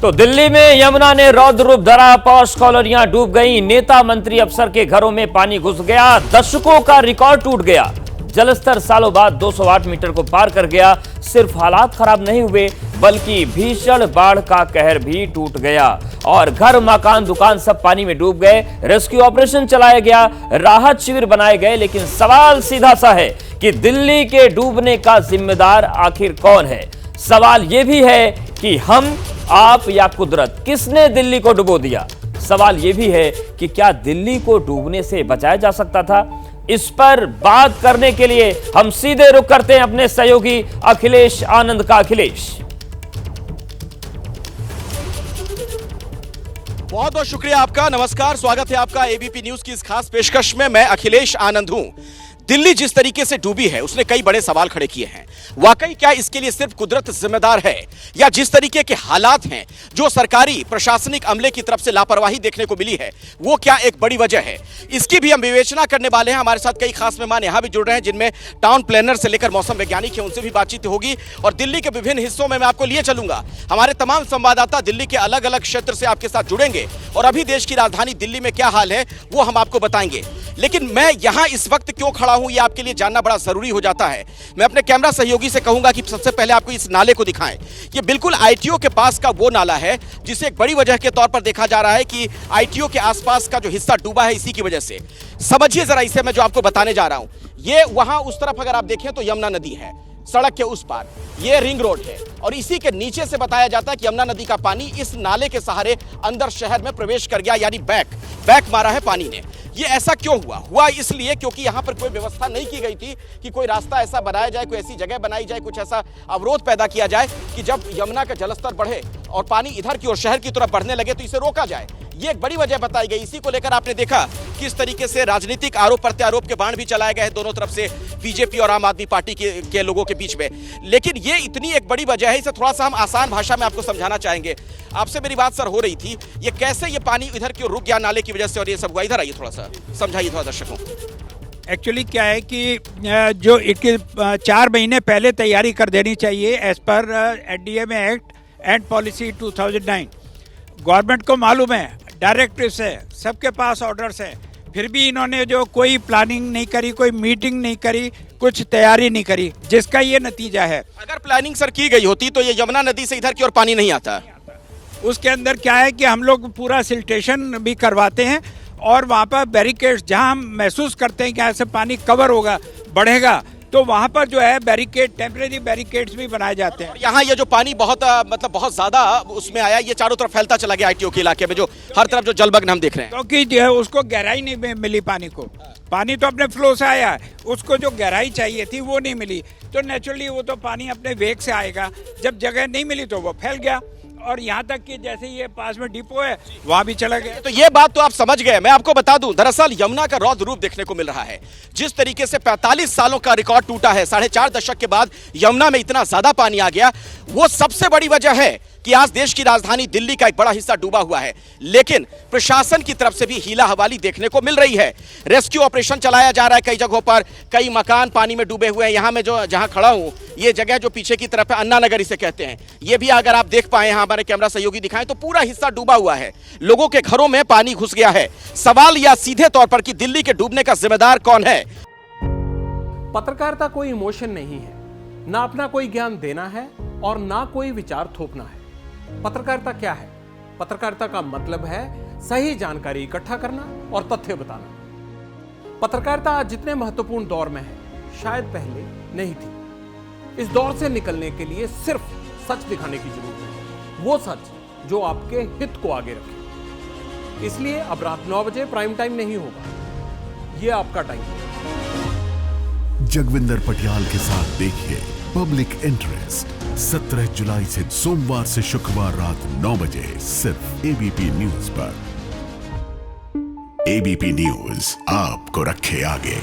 तो दिल्ली में यमुना ने रौद्र रूप धरा, पॉश कॉलोनियां डूब गईं, नेता मंत्री अफसर के घरों में पानी घुस गया, दशकों का रिकॉर्ड टूट गया। जलस्तर सालों बाद 208 मीटर को पार कर गया। सिर्फ हालात खराब नहीं हुए बल्कि भीषण बाढ़ का कहर भी टूट गया और घर, मकान, दुकान सब पानी में डूब गए। रेस्क्यू ऑपरेशन चलाया गया, राहत शिविर बनाए गए, लेकिन सवाल सीधा सा है कि दिल्ली के डूबने का जिम्मेदार आखिर कौन है। सवाल यह भी है कि हम, आप या कुदरत, किसने दिल्ली को डुबो दिया। सवाल यह भी है कि क्या दिल्ली को डूबने से बचाया जा सकता था। इस पर बात करने के लिए हम सीधे रुख करते हैं अपने सहयोगी अखिलेश आनंद का। अखिलेश, बहुत बहुत शुक्रिया आपका। नमस्कार, स्वागत है आपका एबीपी न्यूज की इस खास पेशकश में। मैं अखिलेश आनंद हूं। दिल्ली जिस तरीके से डूबी है उसने कई बड़े सवाल खड़े किए हैं। वाकई क्या इसके लिए सिर्फ कुदरत जिम्मेदार है, या जिस तरीके के हालात हैं, जो सरकारी प्रशासनिक अमले की तरफ से लापरवाही देखने को मिली है, वो क्या एक बड़ी वजह है? इसकी भी हम विवेचना करने वाले हैं। हमारे साथ कई खास मेहमान यहां भी जुड़ रहे हैं, जिनमें टाउन प्लानर से लेकर मौसम वैज्ञानिक हैं, उनसे भी बातचीत होगी और दिल्ली के विभिन्न हिस्सों में मैं आपको लिए चलूंगा। हमारे तमाम संवाददाता दिल्ली के अलग अलग क्षेत्र से आपके साथ जुड़ेंगे और अभी देश की राजधानी दिल्ली में क्या हाल है वो हम आपको बताएंगे। लेकिन मैं यहां इस वक्त क्यों खड़ा हूं, ये आपके लिए जानना बड़ा जरूरी हो जाता है। मैं अपने कैमरा सहयोगी से कहूंगा कि सबसे पहले आपको इस नाले को दिखाएं। ये बिल्कुल आईटीओ के पास का वो नाला है जिसे एक बड़ी वजह के तौर पर देखा जा रहा है कि आईटीओ के आसपास का जो हिस्सा डूबा है इसी की वजह से। समझिए जरा इसे, मैं जो आपको बताने जा रहा हूं। ये वहां उस तरफ अगर आप देखें तो यमुना नदी है, सड़क के उस पार ये रिंग रोड है और इसी के नीचे से बताया जाता है कि यमुना नदी का पानी इस नाले के सहारे अंदर शहर में प्रवेश कर गया, यानी बैक मारा है पानी ने। ये ऐसा क्यों हुआ? इसलिए क्योंकि यहां पर कोई व्यवस्था नहीं की गई थी कि कोई रास्ता ऐसा बनाया जाए, कोई ऐसी जगह बनाई जाए, कुछ ऐसा अवरोध पैदा किया जाए कि जब यमुना का जलस्तर बढ़े और पानी इधर की ओर शहर की तरफ बढ़ने लगे तो इसे रोका जाए। ये एक बड़ी वजह बताई गई। इसी को लेकर आपने देखा किस तरीके से राजनीतिक आरोप प्रत्यारोप के बाण भी चलाए गए दोनों तरफ से, बीजेपी और आम आदमी पार्टी के लोगों के बीच में। लेकिन ये इतनी एक बड़ी वजह है, इसे थोड़ा सा हम आसान भाषा में आपको समझाना चाहेंगे। आपसे मेरी बात सर हो रही थी, ये कैसे ये पानी इधर की ओर रुक गया नाले की वजह से और ये सब हुआ। इधर आइए, थोड़ा सा समझाइए थोड़ा दर्शकों को। एक्चुअली क्या है कि जो 4 महीने पहले तैयारी कर देनी चाहिए एज पर NDMA act and policy 2009। Government को मालूम है, डायरेक्टिव्स है, सबके पास ऑर्डर्स है, फिर भी इन्होंने जो कोई प्लानिंग नहीं करी, कोई मीटिंग नहीं करी, कुछ तैयारी नहीं करी, जिसका ये नतीजा है। अगर प्लानिंग सर की गई होती तो ये यमुना नदी से इधर की ओर पानी नहीं आता। उसके अंदर क्या है कि हम लोग पूरा सिल्टेशन भी करवाते हैं और वहाँ पर बैरिकेड्स, जहाँ हम महसूस करते हैं कि ऐसे पानी कवर होगा, बढ़ेगा, तो वहाँ पर जो है बैरिकेड, टेम्परेरी बैरिकेड्स भी बनाए जाते हैं। यहाँ ये जो पानी बहुत ज्यादा उसमें आया, ये चारों तरफ फैलता चला गया आईटीओ के इलाके में, जो हर तरफ जो जलमग्न हम देख रहे हैं। क्योंकि उसको गहराई नहीं मिली पानी को। पानी तो अपने फ्लो से आया, उसको जो गहराई चाहिए थी वो नहीं मिली, तो नेचुरली वो तो पानी अपने वेग से आएगा। जब जगह नहीं मिली तो वो फैल गया और यहाँ तक कि जैसे ये पास में डिपो है वहां भी चला गया। तो ये बात तो आप समझ गए। मैं आपको बता दूं, दरअसल यमुना का रौद्र रूप देखने को मिल रहा है। जिस तरीके से 45 सालों का रिकॉर्ड टूटा है, 4.5 दशक के बाद यमुना में इतना ज्यादा पानी आ गया, वो सबसे बड़ी वजह है कि आज देश की राजधानी दिल्ली का एक बड़ा हिस्सा डूबा हुआ है। लेकिन प्रशासन की तरफ से भी हीला हवाली देखने को मिल रही है। रेस्क्यू ऑपरेशन चलाया जा रहा है कई जगहों पर, कई मकान पानी में डूबे हुए हैं। यहाँ में जहाँ खड़ा हूँ, ये जगह जो पीछे की तरफ है, अन्ना नगर इसे कहते हैं, ये भी अगर आप देख पाए, यहाँ हमारे कैमरा सहयोगी दिखाएं तो पूरा हिस्सा डूबा हुआ है। लोगों के घरों में पानी घुस गया है। सवाल या सीधे तौर पर कि दिल्ली के डूबने का जिम्मेदार कौन है? पत्रकारिता कोई इमोशन नहीं है, ना अपना कोई ज्ञान देना है और ना कोई विचार थोपना है। पत्रकारिता क्या है? पत्रकारिता का मतलब है सही जानकारी इकट्ठा करना और तथ्य बताना। पत्रकारिता आज जितने महत्वपूर्ण दौर में है, शायद पहले नहीं थी। इस दौर से निकलने के लिए सिर्फ सच दिखाने की जरूरत है, वो सच जो आपके हित को आगे रखे। इसलिए अब रात 9 बजे प्राइम टाइम नहीं होगा, ये आपका टाइम है। जगविंदर पटियाल के साथ देखिए पब्लिक इंटरेस्ट 17 जुलाई से सोमवार से शुक्रवार रात 9 बजे सिर्फ एबीपी न्यूज पर। एबीपी न्यूज आपको रखे आगे।